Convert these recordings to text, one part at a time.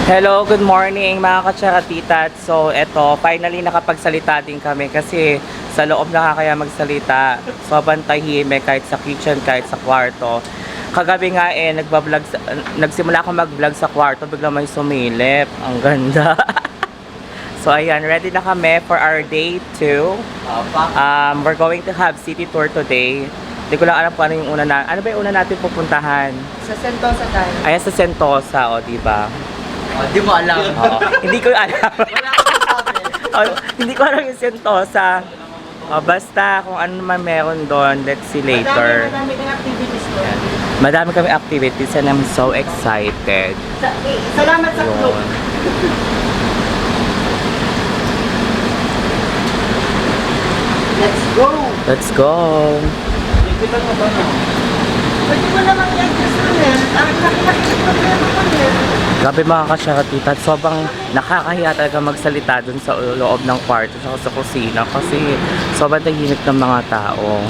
Hello, good morning mga katsaratitat. So, eto, finally nakapagsalita din kami kasi sa loob nakakaya magsalita. Sobrang tahimik kahit sa kitchen, kahit sa kwarto. Kagabi nga nagsimula ako mag-vlog sa kwarto, bigla may sumilip. Ang ganda. So, ayan, ready na kami for our day 2. We're going to have city tour today. Hindi ko lang alam kung ano yung una na. Ano ba yung una natin pupuntahan? Sa Sentosa tayo. Ayan sa Sentosa, o, diba? Di mo alam. Oo. Hindi ko alam. Wala akong sabi. Hindi ko alam yung Sentosa. Basta kung ano naman meron doon, let's see later. Madami kang activities doon. Madami kami activities and I'm so excited. Salamat sa club. Let's go! Let's go! Pwede mo naman i-adjust mo yan. Ang laki-laki problema mo yan. Grabe mga kasyaratitat, sobrang nakakahiya talaga magsalita dun sa loob ng kwarto sa kusina kasi sobrang tahimik ng mga tao.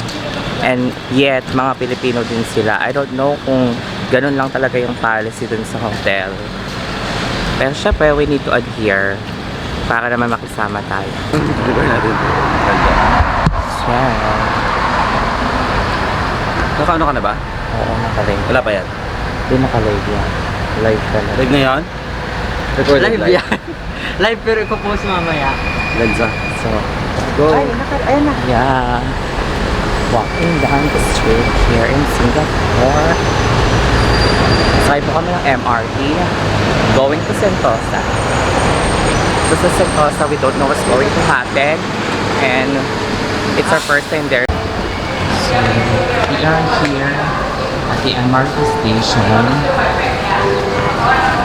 And yet, mga Pilipino din sila. I don't know kung ganun lang talaga yung policy dun sa hotel. Pero syempre, we need to adhere para naman makisama tayo. Yeah. Naka-ano ka na ba? Oo, nakalive. Wala pa yan? Hindi nakalive yan. Live ka lang. Live na yan? Recorded Live yan. Live pero ipopost mamaya. Lensa. So, go. Ayan na. Yeah. Walking down the street here in Singapore. Sakay po kami ng MRT. Going to Sentosa. So sa Sentosa, we don't know what's going to happen. And it's our first time there. So, we are here at the MRT station.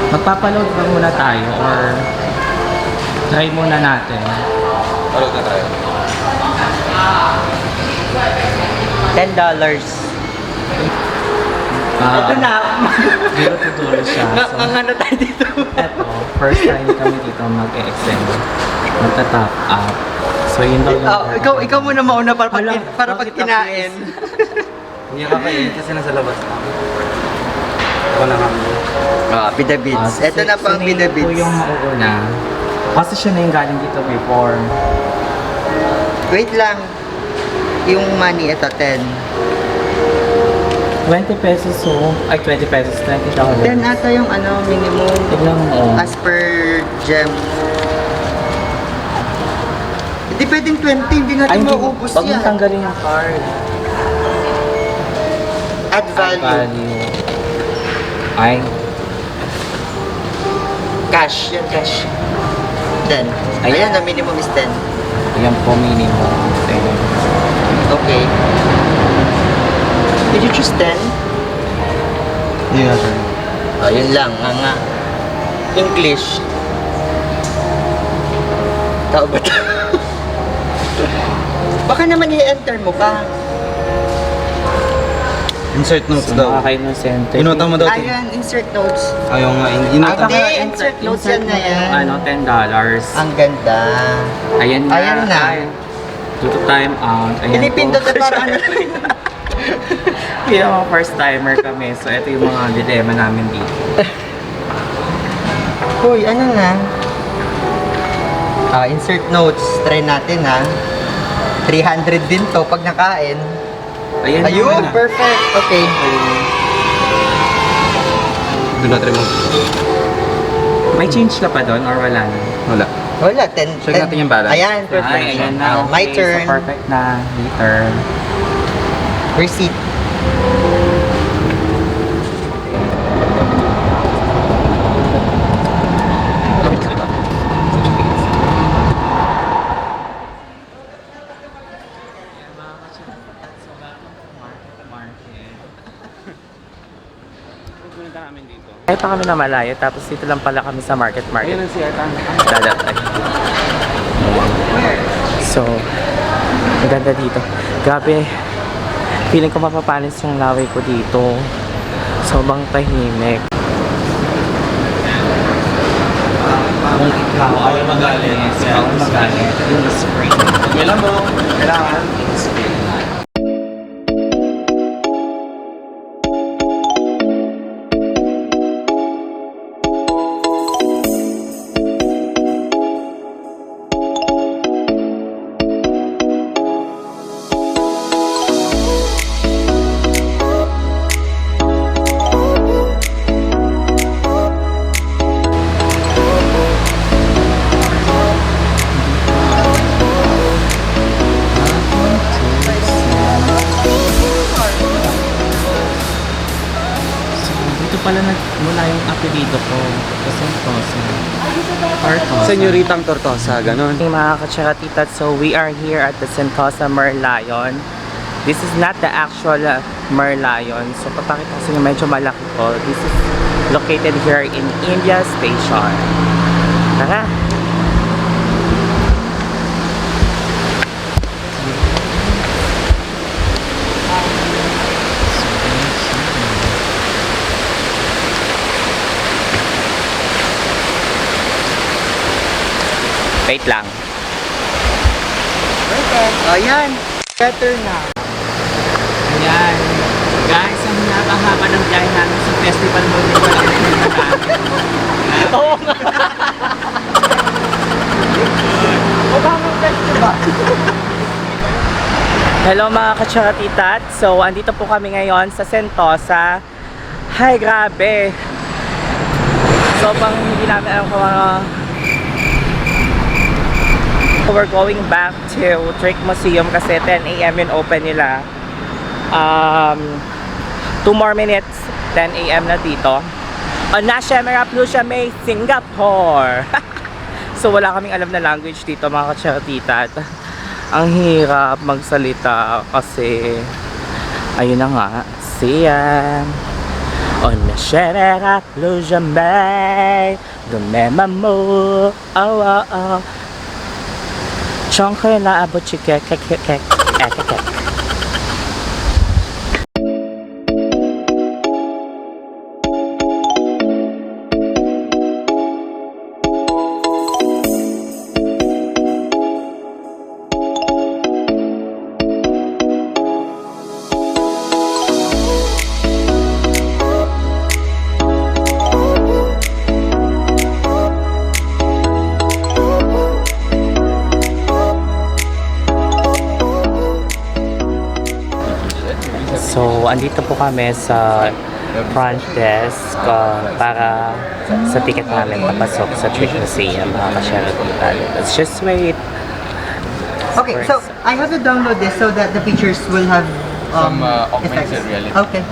Magpapaload ba muna tayo or try muna natin? Parang na tayo. $10. Ito na. Dito tutuloy siya. So, Ano tayo dito? eto, first time kami dito mag-extend. Magta-top up. So, yun daw yung... Ikaw muna mauna para pag bakit kinain. Hindi ka kainin kasi nasa labas na. Ako na kami. Pida Beats. Ito na pang Pida Ito Beats. yung mauuna. Kasi siya na yung galing dito before. Wait lang. Yung money, ito 10. 20 pesos so. Ay, 20 pesos. $20. 10 ata yung ano, minimum. Tignan mo. As per gem. Hindi pwedeng 20, hindi natin mauubos Pag yan. tanggalin yung card. Add value. Value. Ay. Cash, yan cash. 10. Ay. Ayan, the minimum is 10. Ayan po minimum. Okay. Did you choose 10? Hindi nga sir. Oh, yun lang. Nga. English. Tao ba ito? Baka naman i-enter mo pa. Insert notes daw. Nakaka-innocent. Inuta mo daw. Ayan, insert notes. Ayaw nga. Inuta. Hindi, insert notes yan na yan. Ano, $10. Ang ganda. Ayan na. Ayan na. Dito time out. Ayan Pinipindot na parang ano. Hindi naman first timer kami. So, ito yung mga dilemma namin dito. Uy, ano na? Insert notes. Try natin ha. 300 din to pag nakain. Ayan Ayun, na. perfect. Okay. Do not remove. May change ka pa doon or wala na? Wala. Wala, 10. Check natin yung balance. Ayan, perfect. Ay, ayan na. My Okay, turn. So, perfect na. Later. Receipt. Kahit pa kami na malayo, tapos dito lang pala kami sa market. Ayun ang siya. Dadatay. So, ang ganda dito. Grabe, feeling ko mapapanis yung laway ko dito. Sobrang tahimik. Kung ikaw ay magalit, yung spring. Kailan mo? Kailangan. pala mula yung apelido ko. Kasi Tortosa. Tortosa. Senyoritang Tortosa, ganon. Hey mga katsakatitat, so we are here at the Sentosa Merlion. This is not the actual Merlion. So papakita ko sa inyo, medyo malaki ko. This is located here in India Station. Tara! Wait lang. Perfect. Ayan. Better na. Ayan. Guys, ang napahaba ng biyahe namin sa festival mo din pala kami Oo nga. Obama Festival. Hello mga katsakatitat. So, andito po kami ngayon sa Sentosa. Hay, grabe. Sobrang hindi namin alam kung we're going back to Trick Museum kasi 10 a.m. yung open nila. 2 more minutes, 10 a.m. na dito. Nasha Meraplusha May, Singapore! So wala kaming alam na language dito mga katsakatitat. Ang hirap magsalita kasi ayun na nga, siya. Nasha Meraplusha May, Dumema mo, oh. Chong ko yung naabot si kek. So, andito po kami sa front desk para sa ticket namin papasok sa Trick Museum, mga ka-share. Let's just wait. Okay, so I have to download this so that the pictures will have Some augmented effects. reality. Okay.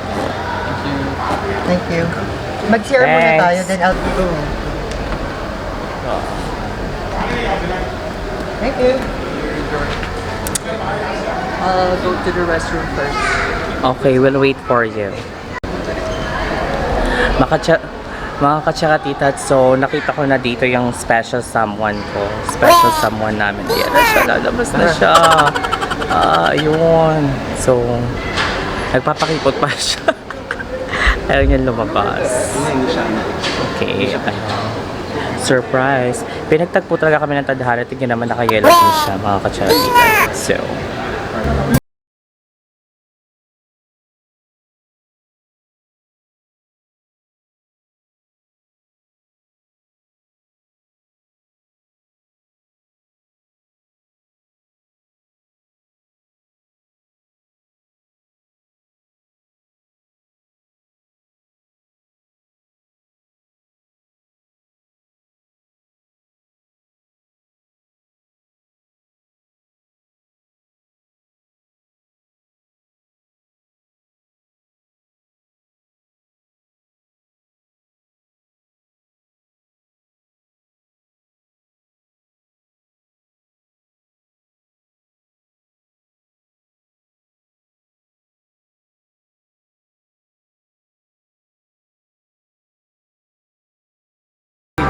Thank you. Mag-share muna Thanks. tayo, then I'll go. Thank you. I'll go to the restroom first. Okay, we'll wait for you. Mga katsakatitat, so nakita ko na dito yung special someone ko. Special someone namin. Yan na siya, lalabas na siya. Ayun. So, nagpapakipot pa siya. Ayaw niya lumabas. Okay, ayun. Surprise. Pinagtagpo talaga kami ng tadhana. Tingnan naman nakayelo din siya, mga katsakatitat. So,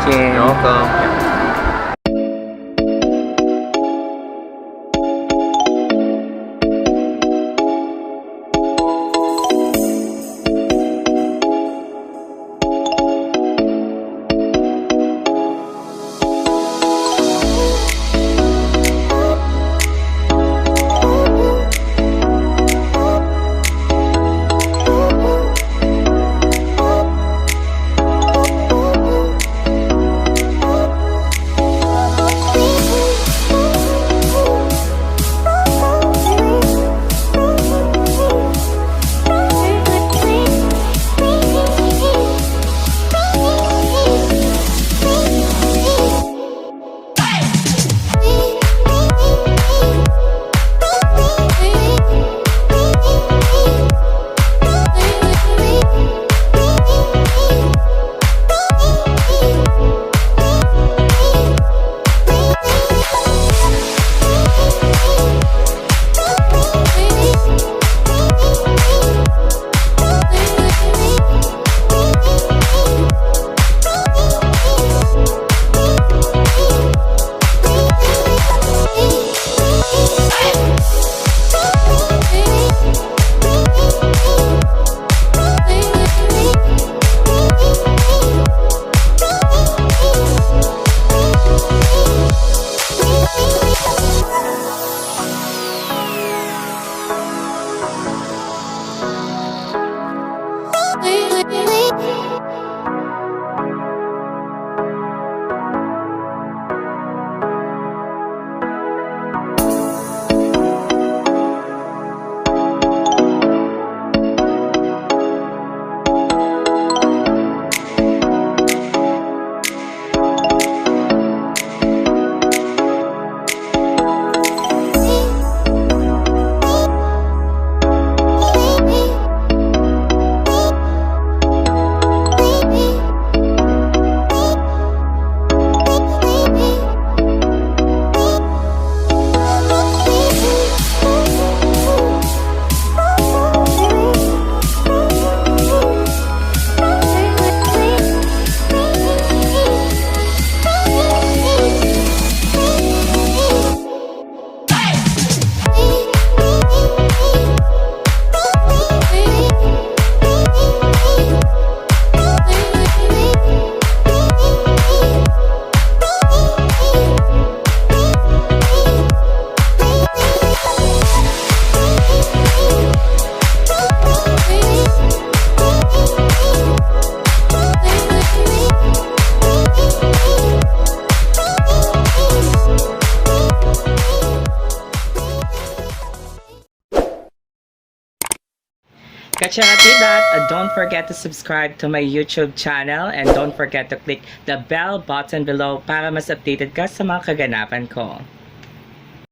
Jen. Welcome. Kacharatidat, don't forget to subscribe to my YouTube channel and don't forget to click the bell button below para mas updated ka sa mga kaganapan ko.